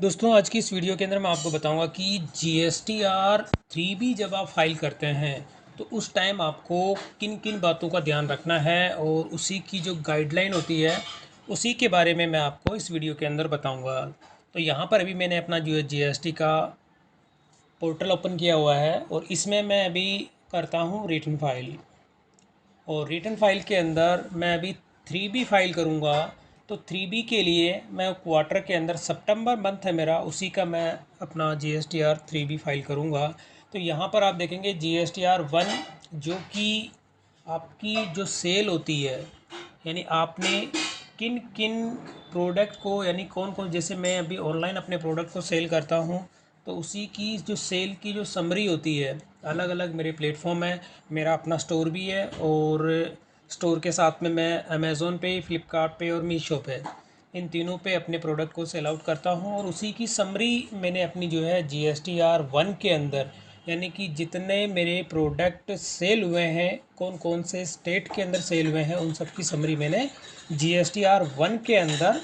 दोस्तों आज की इस वीडियो के अंदर मैं आपको बताऊंगा कि GSTR 3B जब आप फाइल करते हैं तो उस टाइम आपको किन किन बातों का ध्यान रखना है और उसी की जो गाइडलाइन होती है उसी के बारे में मैं आपको इस वीडियो के अंदर बताऊंगा। तो यहाँ पर अभी मैंने अपना जो है GST का पोर्टल ओपन किया हुआ है और इसमें मैं अभी करता हूँ रिटर्न फाइल। और रिटर्न फाइल के अंदर मैं अभी 3B फाइल करूँगा। तो 3B के लिए मैं क्वार्टर के अंदर सितंबर मंथ है मेरा, उसी का मैं अपना GSTR 3B फाइल करूँगा। तो यहाँ पर आप देखेंगे GSTR 1 जो कि आपकी जो सेल होती है, यानी आपने किन किन प्रोडक्ट को, यानी कौन कौन, जैसे मैं अभी ऑनलाइन अपने प्रोडक्ट को सेल करता हूँ तो उसी की जो सेल की जो समरी होती है, अलग अलग मेरे प्लेटफॉर्म है, मेरा अपना स्टोर भी है और स्टोर के साथ में मैं अमेज़ोन पे, फ्लिपकार्ट पे और मीशो पे, इन तीनों पे अपने प्रोडक्ट को सेल आउट करता हूँ। और उसी की समरी मैंने अपनी जो है GSTR 1 के अंदर, यानी कि जितने मेरे प्रोडक्ट सेल हुए हैं, कौन कौन से स्टेट के अंदर सेल हुए हैं, उन सब की समरी मैंने GSTR 1 के अंदर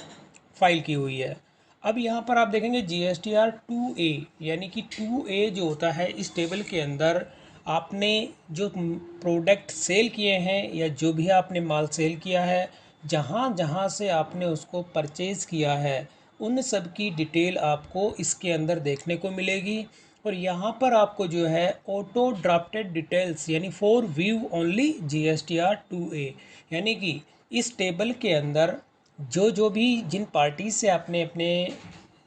फाइल की हुई है। अब यहाँ पर आप देखेंगे GSTR 2A, यानी कि 2A जो होता है, इस टेबल के अंदर आपने जो प्रोडक्ट सेल किए हैं या जो भी आपने माल सेल किया है, जहाँ जहाँ से आपने उसको परचेज़ किया है, उन सब की डिटेल आपको इसके अंदर देखने को मिलेगी। और यहाँ पर आपको जो है ऑटो ड्राफ्टेड डिटेल्स, यानी for view only GSTR 2A, यानी कि इस टेबल के अंदर जो जो भी जिन पार्टी से आपने अपने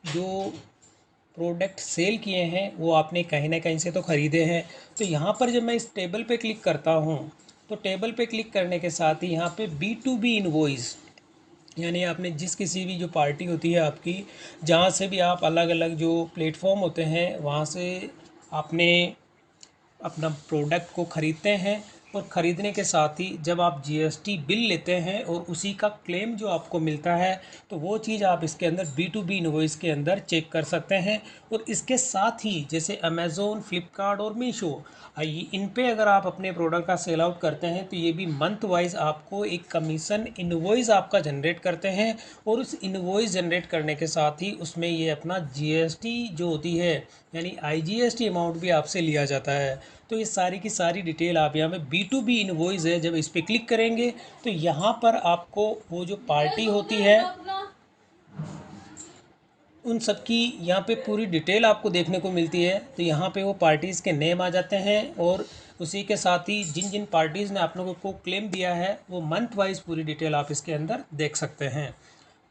जो प्रोडक्ट सेल किए हैं वो आपने कहीं ना कहीं से तो ख़रीदे हैं। तो यहाँ पर जब मैं इस टेबल पे क्लिक करता हूँ तो टेबल पे क्लिक करने के साथ ही यहाँ पे B2B इनवॉइस, यानी आपने जिस किसी भी जो पार्टी होती है आपकी, जहाँ से भी आप अलग अलग जो प्लेटफॉर्म होते हैं वहाँ से आपने अपना प्रोडक्ट को ख़रीदते हैं, और ख़रीदने के साथ ही जब आप GST बिल लेते हैं और उसी का क्लेम जो आपको मिलता है, तो वो चीज़ आप इसके अंदर B2B इनवॉइस के अंदर चेक कर सकते हैं। और इसके साथ ही जैसे अमेज़ोन, फ्लिपकार्ट और मीशो, इन पे अगर आप अपने प्रोडक्ट का सेल आउट करते हैं तो ये भी मंथ वाइज आपको एक कमीशन इनवॉइस आपका जनरेट करते हैं। और उस इनवॉइस जनरेट करने के साथ ही उसमें ये अपना GST जो होती है, यानी IGST अमाउंट भी आपसे लिया जाता है। तो ये सारी की सारी डिटेल आप यहाँ पे B2B इनवॉइस है, जब इस पर क्लिक करेंगे तो यहाँ पर आपको वो जो पार्टी होती है उन सब की यहाँ पे पूरी डिटेल आपको देखने को मिलती है। तो यहाँ पे वो पार्टीज़ के नेम आ जाते हैं और उसी के साथ ही जिन जिन पार्टीज़ ने आप लोगों को क्लेम दिया है वो मंथ वाइज पूरी डिटेल आप इसके अंदर देख सकते हैं।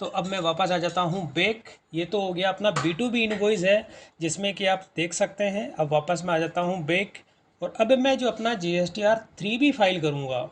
तो अब मैं वापस आ जाता हूँ बैक। ये तो हो गया अपना B2B इनवॉइस है जिसमें कि आप देख सकते हैं। अब वापस मैं आ जाता हूँ बैक, और अब मैं जो अपना GSTR 3B फाइल करूँगा,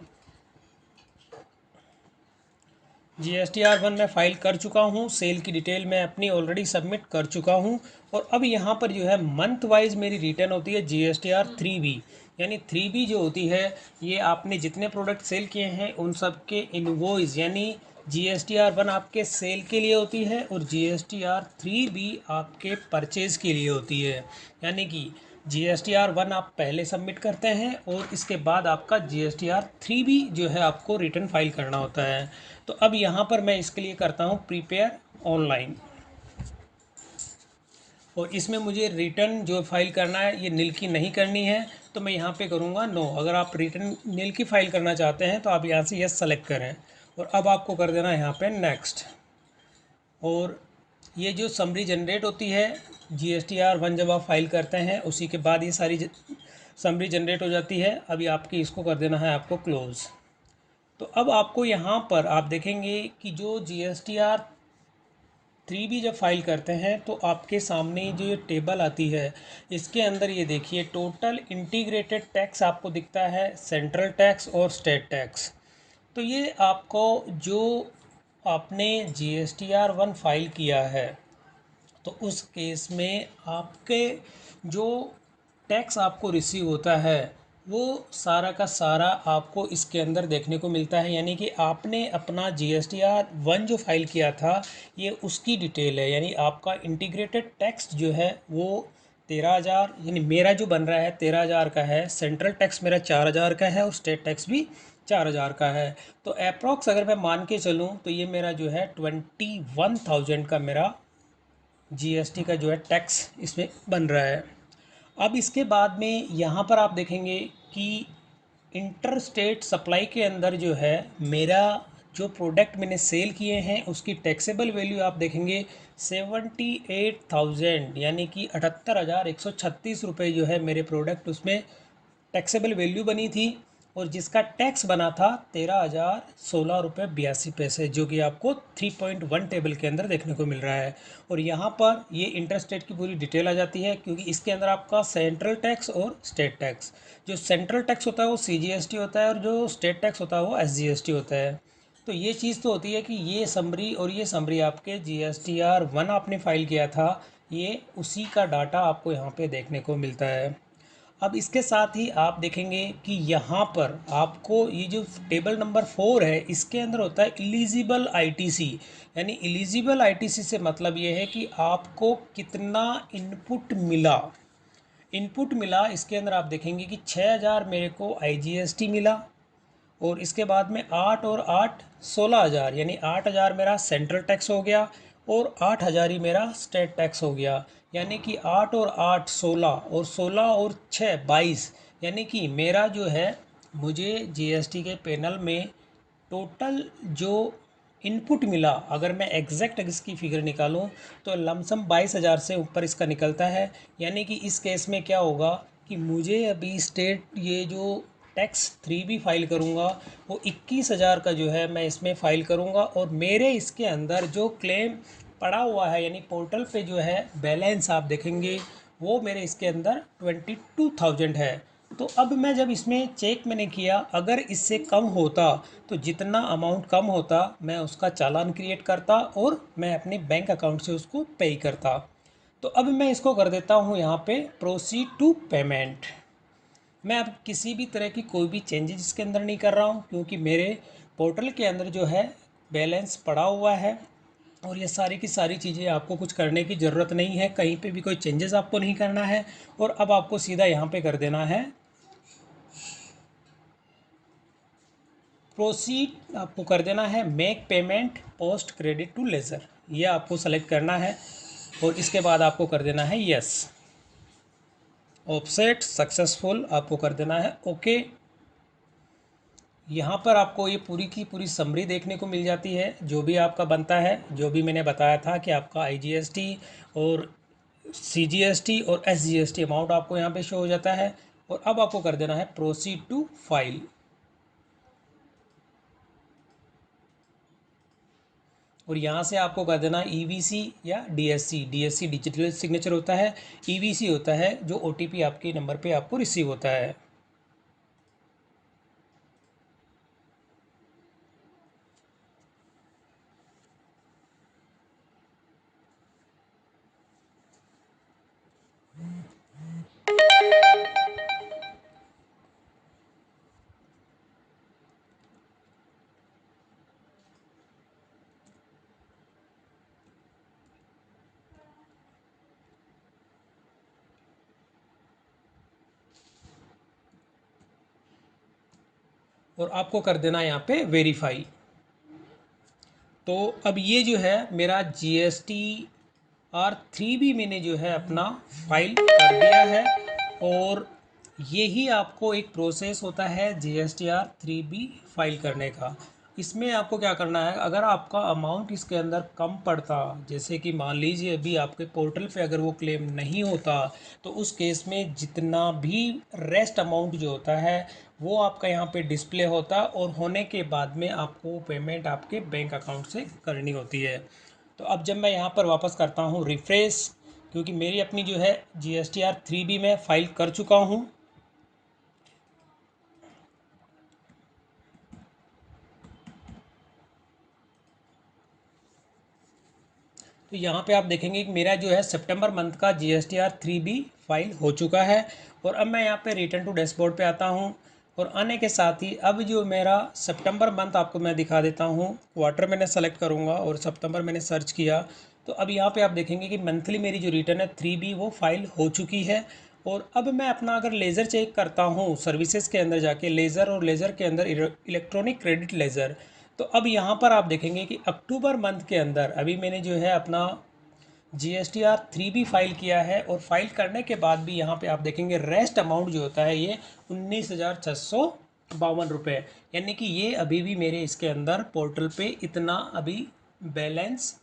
GSTR 1 मैं फ़ाइल कर चुका हूँ, सेल की डिटेल मैं अपनी ऑलरेडी सबमिट कर चुका हूँ। और अब यहाँ पर जो है मंथ वाइज मेरी रिटर्न होती है GSTR 3B, यानी 3B जो होती है ये आपने जितने प्रोडक्ट सेल किए हैं उन सब के इनवॉइस, यानी GSTR 1 आपके सेल के लिए होती है और GSTR 3B आपके परचेज़ के लिए होती है। यानी कि GSTR 1 आप पहले सबमिट करते हैं और इसके बाद आपका GSTR 3B जो है आपको रिटर्न फाइल करना होता है। तो अब यहाँ पर मैं इसके लिए करता हूँ प्रिपेयर ऑनलाइन, और इसमें मुझे रिटर्न जो फाइल करना है ये नील की नहीं करनी है, तो मैं यहाँ पे करूँगा नो। अगर आप रिटर्न नील की फाइल करना चाहते हैं तो आप यहाँ से यस सेलेक्ट करें, और अब आपको कर देना है यहाँ पे नेक्स्ट। और ये जो समरी जनरेट होती है GSTR 1 जब आप फाइल करते हैं उसी के बाद ये सारी समरी जनरेट हो जाती है। अभी आपकी इसको कर देना है आपको क्लोज़। तो अब आपको यहाँ पर आप देखेंगे कि जो GSTR 3B जब फाइल करते हैं तो आपके सामने जो ये टेबल आती है इसके अंदर ये देखिए टोटल इंटीग्रेटेड टैक्स आपको दिखता है, सेंट्रल टैक्स और स्टेट टैक्स। तो ये आपको जो आपने GSTR 1 फाइल किया है तो उस केस में आपके जो टैक्स आपको रिसीव होता है वो सारा का सारा आपको इसके अंदर देखने को मिलता है। यानी कि आपने अपना GSTR 1 जो फाइल किया था ये उसकी डिटेल है, यानी आपका इंटीग्रेटेड टैक्स जो है वो 13,000, यानी मेरा जो बन रहा है 13,000 का है, सेंट्रल टैक्स मेरा 4,000 का है और स्टेट टैक्स भी 4,000 का है। तो अप्रॉक्स अगर मैं मान के चलूँ तो ये मेरा जो है 21,000 का मेरा जीएसटी का जो है टैक्स इसमें बन रहा है। अब इसके बाद में यहाँ पर आप देखेंगे कि इंटर स्टेट सप्लाई के अंदर जो है मेरा जो प्रोडक्ट मैंने सेल किए हैं उसकी टैक्सेबल वैल्यू आप देखेंगे 78,000 यानी कि 78,136 रुपये जो है मेरे प्रोडक्ट उसमें टैक्सेबल वैल्यू बनी थी। और जिसका टैक्स बना था 13,016 रुपये 82 पैसे, जो कि आपको 3.1 टेबल के अंदर देखने को मिल रहा है। और यहाँ पर ये इंटरस्टेट की पूरी डिटेल आ जाती है, क्योंकि इसके अंदर आपका सेंट्रल टैक्स और स्टेट टैक्स, जो सेंट्रल टैक्स होता है वो सीजीएसटी होता है और जो स्टेट टैक्स होता है वो एसजीएसटी होता है। तो ये चीज़ तो होती है कि ये समरी और ये समरी आपके GSTR 1 आपने फाइल किया था, ये उसी का डाटा आपको यहाँ पे देखने को मिलता है। अब इसके साथ ही आप देखेंगे कि यहाँ पर आपको ये जो टेबल नंबर 4 है इसके अंदर होता है इलिजिबल आईटीसी। यानी इलिजिबल आईटीसी से मतलब ये है कि आपको कितना इनपुट मिला। इसके अंदर आप देखेंगे कि 6,000 मेरे को आईजीएसटी मिला, और इसके बाद में 8 और 8 16,000, यानी 8,000 मेरा सेंट्रल टैक्स हो गया और 8,000 ही मेरा स्टेट टैक्स हो गया। यानी कि 8 और 8 16 और 16 और 6 22, यानी कि मेरा जो है मुझे जीएसटी के पैनल में टोटल जो इनपुट मिला, अगर मैं एग्जैक्ट इसकी फिगर निकालूं तो लमसम 22,000 से ऊपर इसका निकलता है। यानी कि इस केस में क्या होगा कि मुझे अभी स्टेट ये जो टैक्स 3B फाइल करूंगा वो 21,000 का जो है मैं इसमें फ़ाइल करूंगा, और मेरे इसके अंदर जो क्लेम पड़ा हुआ है यानी पोर्टल पे जो है बैलेंस आप देखेंगे वो मेरे इसके अंदर 22,000 है। तो अब मैं जब इसमें चेक मैंने किया, अगर इससे कम होता तो जितना अमाउंट कम होता मैं उसका चालान क्रिएट करता और मैं अपने बैंक अकाउंट से उसको पे करता। तो अब मैं इसको कर देता हूँ यहाँ पे प्रोसीड टू पेमेंट। मैं अब किसी भी तरह की कोई भी चेंजेस इसके अंदर नहीं कर रहा हूँ, क्योंकि मेरे पोर्टल के अंदर जो है बैलेंस पड़ा हुआ है, और ये सारी की सारी चीज़ें आपको कुछ करने की ज़रूरत नहीं है, कहीं पे भी कोई चेंजेस आपको नहीं करना है। और अब आपको सीधा यहाँ पे कर देना है प्रोसीड, आपको कर देना है make payment post credit to ledger, ये आपको सेलेक्ट करना है और इसके बाद आपको कर देना है यस। ऑफसेट सक्सेसफुल आपको कर देना है ओके। यहाँ पर आपको ये पूरी की पूरी समरी देखने को मिल जाती है, जो भी आपका बनता है, जो भी मैंने बताया था कि आपका आईजीएसटी और सीजीएसटी और एसजीएसटी अमाउंट आपको यहाँ पे शो हो जाता है। और अब आपको कर देना है प्रोसीड टू फाइल, और यहाँ से आपको कर देना ईवीसी या डीएससी। डीएससी डिजिटल सिग्नेचर होता है, ईवीसी होता है जो ओटीपी आपके नंबर पे आपको रिसीव होता है। और आपको कर देना यहाँ पे वेरीफाई। तो अब ये जो है मेरा GSTR 3B मैंने जो है अपना फाइल कर दिया है, और यही आपको एक प्रोसेस होता है GSTR 3B फाइल करने का। इसमें आपको क्या करना है, अगर आपका अमाउंट इसके अंदर कम पड़ता, जैसे कि मान लीजिए अभी आपके पोर्टल पे अगर वो क्लेम नहीं होता, तो उस केस में जितना भी रेस्ट अमाउंट जो होता है वो आपका यहाँ पे डिस्प्ले होता, और होने के बाद में आपको पेमेंट आपके बैंक अकाउंट से करनी होती है। तो अब जब मैं यहाँ पर वापस करता हूँ रिफ्रेश, क्योंकि मेरी अपनी जो है GSTR 3B में फ़ाइल कर चुका हूँ। तो यहाँ पे आप देखेंगे कि मेरा जो है सितंबर मंथ का GSTR 3B फाइल हो चुका है। और अब मैं यहाँ पे रिटर्न टू डैशबोर्ड पे आता हूँ, और आने के साथ ही अब जो मेरा सितंबर मंथ आपको मैं दिखा देता हूँ। क्वार्टर मैंने सेलेक्ट करूँगा और सितंबर मैंने सर्च किया, तो अब यहाँ पे आप देखेंगे कि मंथली मेरी जो रिटर्न है 3B वो फाइल हो चुकी है। और अब मैं अपना अगर लेज़र चेक करता हूँ सर्विसेज के अंदर जाके, लेज़र और लेज़र के अंदर इलेक्ट्रॉनिक क्रेडिट लेज़र, तो अब यहाँ पर आप देखेंगे कि अक्टूबर मंथ के अंदर अभी मैंने जो है अपना GSTR 3 भी फाइल किया है, और फाइल करने के बाद भी यहाँ पे आप देखेंगे रेस्ट अमाउंट जो होता है ये 19,652 रुपये, यानी कि ये अभी भी मेरे इसके अंदर पोर्टल पे इतना अभी बैलेंस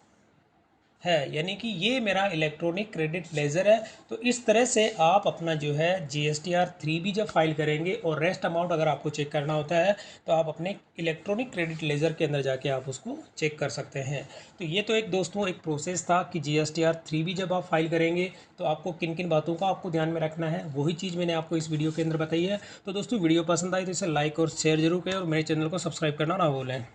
है, यानी कि ये मेरा इलेक्ट्रॉनिक क्रेडिट लेज़र है। तो इस तरह से आप अपना जो है GSTR 3 भी जब फाइल करेंगे और रेस्ट अमाउंट अगर आपको चेक करना होता है तो आप अपने इलेक्ट्रॉनिक क्रेडिट लेज़र के अंदर जाके आप उसको चेक कर सकते हैं। तो ये तो एक दोस्तों एक प्रोसेस था कि GSTR 3 भी जब आप फाइल करेंगे तो आपको किन किन बातों का आपको ध्यान में रखना है, वही चीज़ मैंने आपको इस वीडियो के अंदर बताई है। तो दोस्तों वीडियो पसंद आई तो इसे लाइक और शेयर जरूर करें और मेरे चैनल को सब्सक्राइब करना ना भूलें।